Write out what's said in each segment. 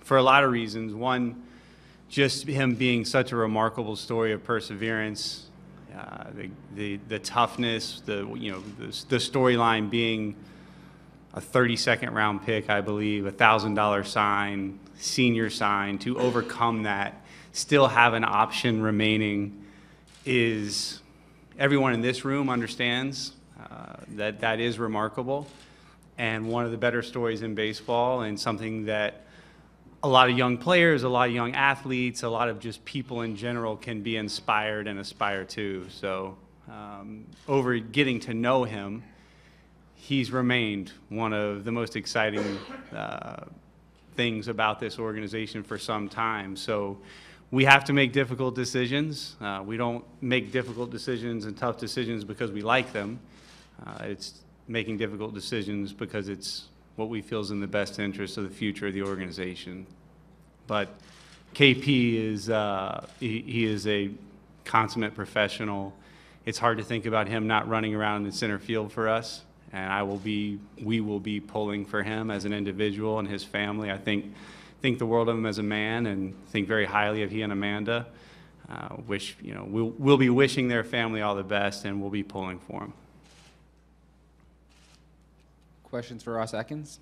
for a lot of reasons. One, just him being such a remarkable story of perseverance, the toughness, the storyline being a 32nd round pick, I believe, $1,000 sign, senior sign, to overcome that, still have an option remaining, is everyone in this room understands that is remarkable, and one of the better stories in baseball, and something that a lot of young players, a lot of young athletes, a lot of just people in general can be inspired and aspire to. So over getting to know him, he's remained one of the most exciting things about this organization for some time. So we have to make difficult decisions. We don't make difficult decisions and tough decisions because we like them. It's making difficult decisions because it's what we feel is in the best interest of the future of the organization. But KP is he is a consummate professional. It's hard to think about him not running around in center field for us, and we will be pulling for him as an individual and his family. I think the world of him as a man, and think very highly of he and Amanda. We'll be wishing their family all the best, and we'll be pulling for him. Questions for Ross Atkins?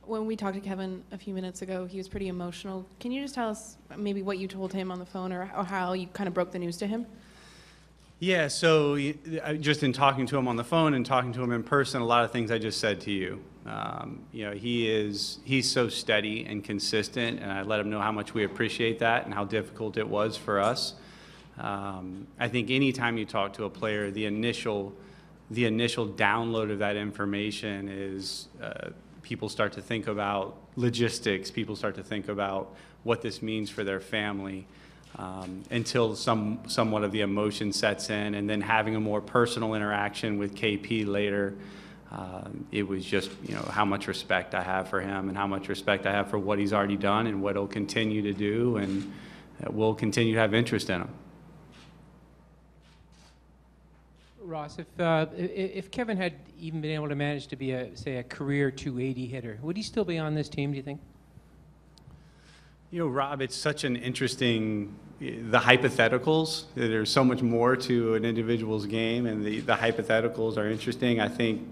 When we talked to Kevin a few minutes ago, he was pretty emotional. Can you just tell us maybe what you told him on the phone, or how you kind of broke the news to him? Yeah, so just in talking to him on the phone and talking to him in person, a lot of things I just said to you. He's so steady and consistent, and I let him know how much we appreciate that and how difficult it was for us. I think anytime you talk to a player, the initial download of that information is people start to think about logistics, people start to think about what this means for their family, until somewhat of the emotion sets in, and then having a more personal interaction with KP later, it was just, how much respect I have for him and how much respect I have for what he's already done and what he'll continue to do, and we'll continue to have interest in him. Ross, if Kevin had even been able to manage to be a career 280 hitter, would he still be on this team, do you think? Rob, it's such an interesting, the hypotheticals, there's so much more to an individual's game, and the hypotheticals are interesting. I think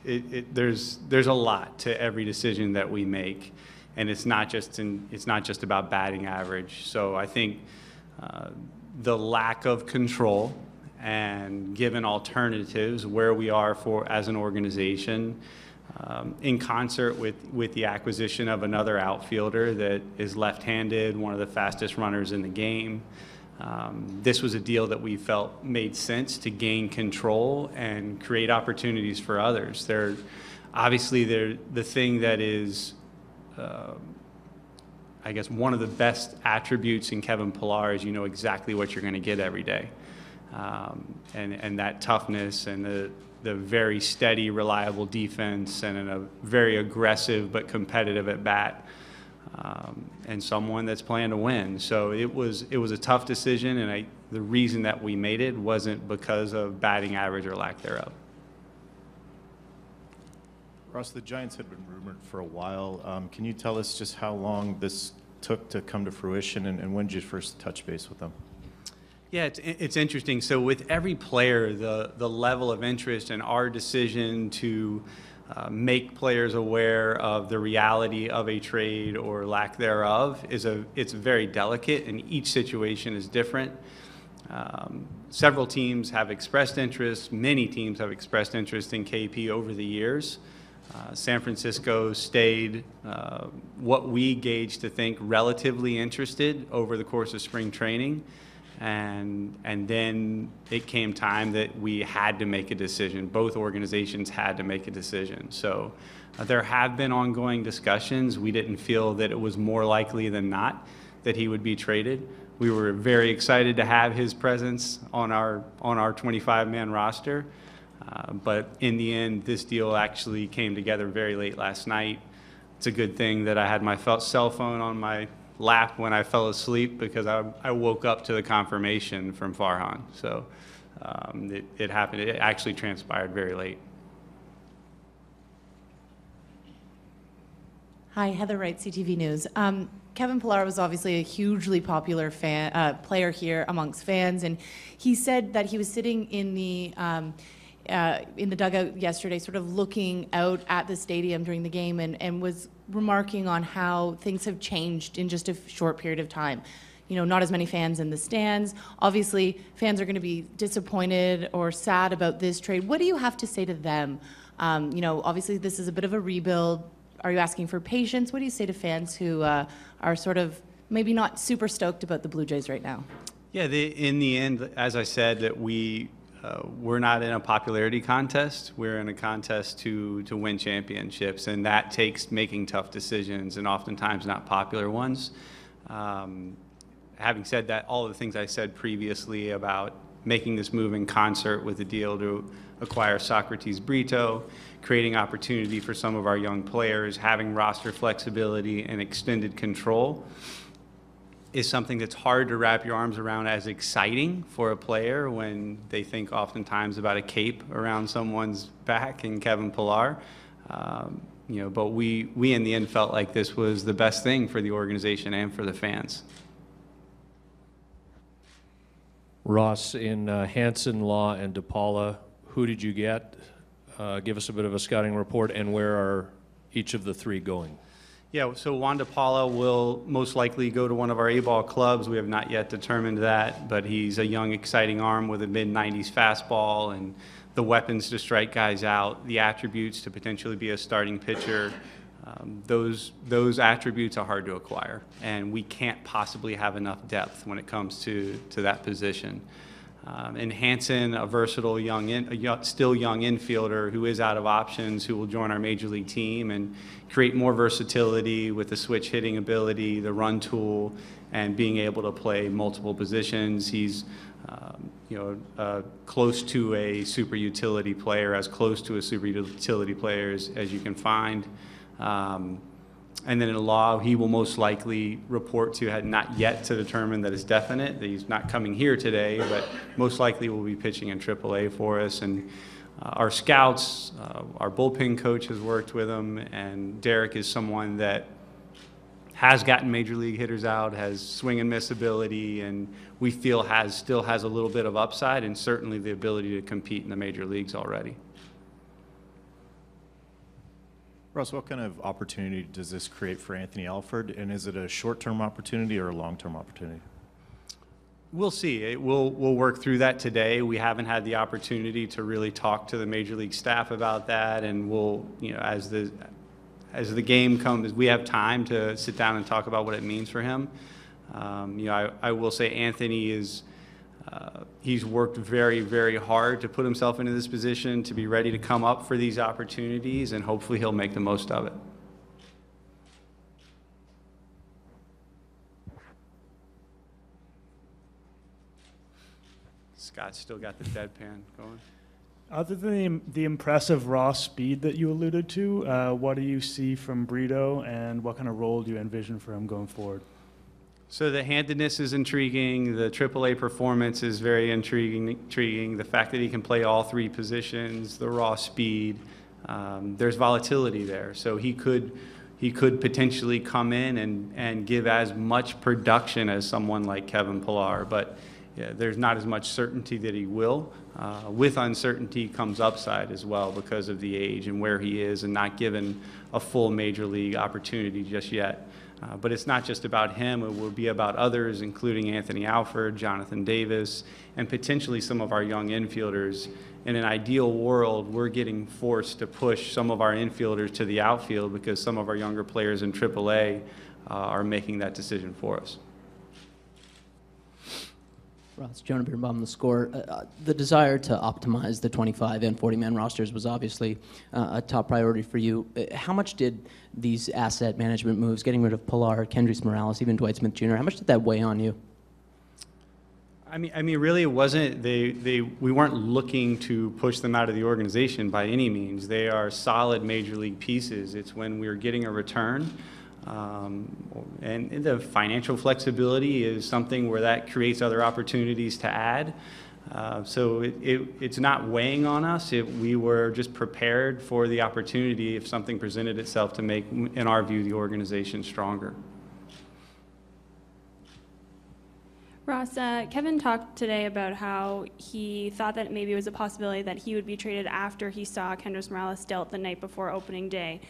there's a lot to every decision that we make, and it's not just about batting average. So I think the lack of control, and given alternatives where we are as an organization, in concert with the acquisition of another outfielder that is left-handed, one of the fastest runners in the game, this was a deal that we felt made sense to gain control and create opportunities for others. Obviously, the thing that is I guess one of the best attributes in Kevin Pillar is you know exactly what you're going to get every day. And that toughness and the very steady, reliable defense, and a very aggressive but competitive at bat, and someone that's playing to win. So it was a tough decision, and the reason that we made it wasn't because of batting average or lack thereof. Ross, the Giants had been rumored for a while. Can you tell us just how long this took to come to fruition, and when did you first touch base with them? Yeah, it's interesting. So with every player, the level of interest and our decision to make players aware of the reality of a trade or lack thereof it's very delicate, and each situation is different. Several teams have expressed interest. Many teams have expressed interest in KP over the years. San Francisco stayed what we gauge to think relatively interested over the course of spring training. And then it came time that we had to make a decision. Both organizations had to make a decision. So there have been ongoing discussions. We didn't feel that it was more likely than not that he would be traded. We were very excited to have his presence on our 25-man roster. But in the end, this deal actually came together very late last night. It's a good thing that I had my cell phone on my lap when I fell asleep, because I woke up to the confirmation from Farhan. So it happened. It actually transpired very late. Hi, Heather Wright, CTV News. Kevin Pillar was obviously a hugely popular player here amongst fans, and he said that he was sitting in the dugout yesterday, sort of looking out at the stadium during the game, and was remarking on how things have changed in just a short period of time. You know, not as many fans in the stands. Obviously, fans are going to be disappointed or sad about this trade. What do you have to say to them? You know, obviously this is a bit of a rebuild. Are you asking for patience? What do you say to fans who are sort of maybe not super stoked about the Blue Jays right now? Yeah, in the end, as I said, that we're not in a popularity contest. We're in a contest to win championships, and that takes making tough decisions and oftentimes not popular ones. Having said that, all of the things I said previously about making this move in concert with the deal to acquire Socrates Brito, creating opportunity for some of our young players, having roster flexibility and extended control is something that's hard to wrap your arms around as exciting for a player when they think oftentimes about a cape around someone's back in Kevin Pillar. You know, but we in the end felt like this was the best thing for the organization and for the fans. Ross, in Hanson, Law, and Paula, who did you get? Give us a bit of a scouting report, and where are each of the three going? Yeah, so Juan Paula will most likely go to one of our A-ball clubs. We have not yet determined that, but he's a young, exciting arm with a mid-90s fastball and the weapons to strike guys out, the attributes to potentially be a starting pitcher. Those attributes are hard to acquire, and we can't possibly have enough depth when it comes to that position. And Hanson, a versatile still young infielder who is out of options, who will join our major league team and create more versatility with the switch hitting ability, the run tool, and being able to play multiple positions. He's close to a super utility player, as close to a super utility player as you can find. And then in Law, he will most likely report to, had not yet to determine that it's definite, that he's not coming here today, but most likely will be pitching in AAA for us. And our scouts, our bullpen coach has worked with him, and Derek is someone that has gotten major league hitters out, has swing and miss ability, and we feel still has a little bit of upside and certainly the ability to compete in the major leagues already. Ross, what kind of opportunity does this create for Anthony Alford, and is it a short-term opportunity or a long-term opportunity? We'll see. We'll work through that today. We haven't had the opportunity to really talk to the major league staff about that, and we'll, as the game comes, we have time to sit down and talk about what it means for him. I will say Anthony is. He's worked very, very hard to put himself into this position, to be ready to come up for these opportunities, and hopefully he'll make the most of it. Scott's still got the deadpan going. Other than the impressive raw speed that you alluded to, what do you see from Brito, and what kind of role do you envision for him going forward? So the handedness is intriguing. The AAA performance is very intriguing. The fact that he can play all three positions, the raw speed, there's volatility there. So he could potentially come in and give as much production as someone like Kevin Pillar, but yeah, there's not as much certainty that he will. With uncertainty comes upside as well because of the age and where he is and not given a full major league opportunity just yet. But it's not just about him. It will be about others, including Anthony Alford, Jonathan Davis, and potentially some of our young infielders. In an ideal world, we're getting forced to push some of our infielders to the outfield because some of our younger players in AAA are making that decision for us. Ross, Jonah Birnbaum, The Score. The desire to optimize the 25 and 40-man rosters was obviously a top priority for you. How much did these asset management moves, getting rid of Pillar, Kendrys Morales, even Dwight Smith Jr., how much did that weigh on you? I mean, really, it wasn't. We weren't looking to push them out of the organization by any means. They are solid major league pieces. It's when we're getting a return. And the financial flexibility is something where that creates other opportunities to add. So it's not weighing on us. We were just prepared for the opportunity if something presented itself to make, in our view, the organization stronger. Ross, Kevin talked today about how he thought that maybe it was a possibility that he would be traded after he saw Kendrys Morales dealt the night before opening day.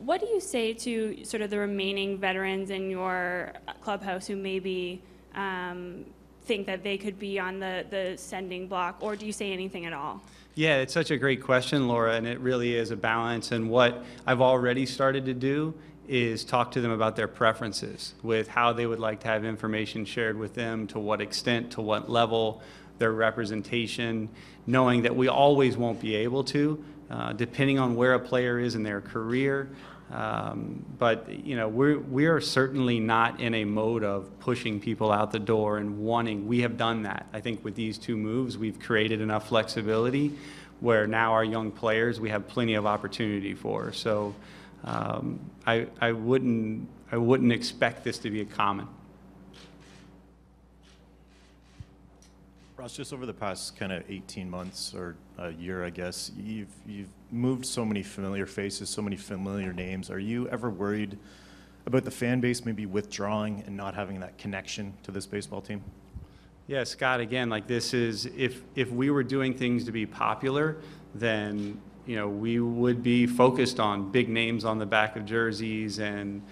What do you say to sort of the remaining veterans in your clubhouse who maybe think that they could be on the sending block, or do you say anything at all? Yeah, it's such a great question, Laura, and it really is a balance. And what I've already started to do is talk to them about their preferences with how they would like to have information shared with them, to what extent, to what level, their representation, knowing that we always won't be able to, depending on where a player is in their career. But you know, we are certainly not in a mode of pushing people out the door and wanting. We have done that. I think with these two moves, we've created enough flexibility where now our young players we have plenty of opportunity for. So I wouldn't expect this to be a common. Ross, just over the past kind of 18 months or a year, I guess, you've moved so many familiar faces, so many familiar names. Are you ever worried about the fan base maybe withdrawing and not having that connection to this baseball team? Yeah, Scott, again, like this is, if we were doing things to be popular, then, you know, we would be focused on big names on the back of jerseys and,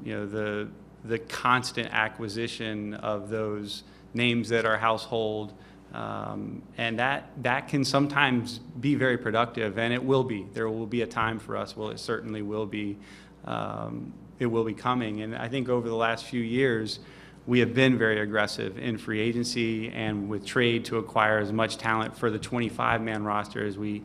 you know, the constant acquisition of those names that are household, and that can sometimes be very productive, and it will be. There will be a time for us. Well, it certainly will be. It will be coming, and I think over the last few years, we have been very aggressive in free agency and with trade to acquire as much talent for the 25-man roster as we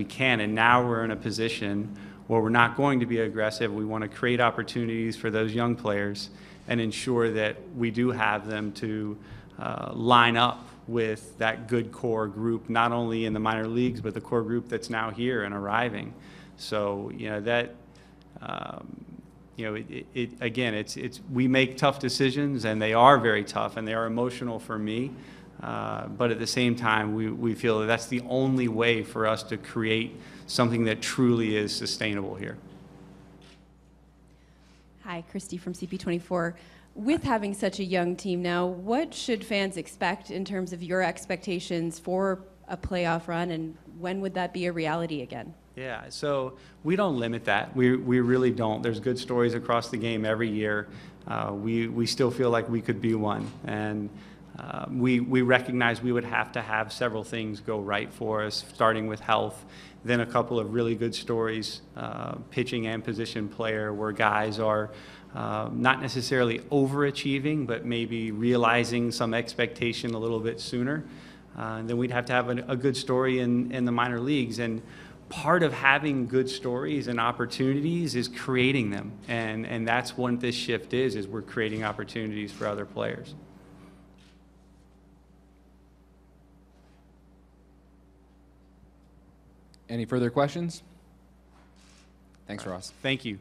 can. And now we're in a position where we're not going to be aggressive. We want to create opportunities for those young players and ensure that we do have them to line up with that good core group, not only in the minor leagues, but the core group that's now here and arriving. So, you know, that, you know, again, it's we make tough decisions, and they are very tough, and they are emotional for me. But at the same time, we feel that that's the only way for us to create something that truly is sustainable here. Hi, Christy from CP24. With having such a young team now, what should fans expect in terms of your expectations for a playoff run, and when would that be a reality again? Yeah, so we don't limit that. We really don't. There's good stories across the game every year. We still feel like we could be one, and we recognize we would have to have several things go right for us, starting with health, then a couple of really good stories, pitching and position player, where guys are not necessarily overachieving, but maybe realizing some expectation a little bit sooner. Then we'd have to have a good story in the minor leagues. And part of having good stories and opportunities is creating them. And that's what this shift is we're creating opportunities for other players. Any further questions? Thanks, Ross. Thank you.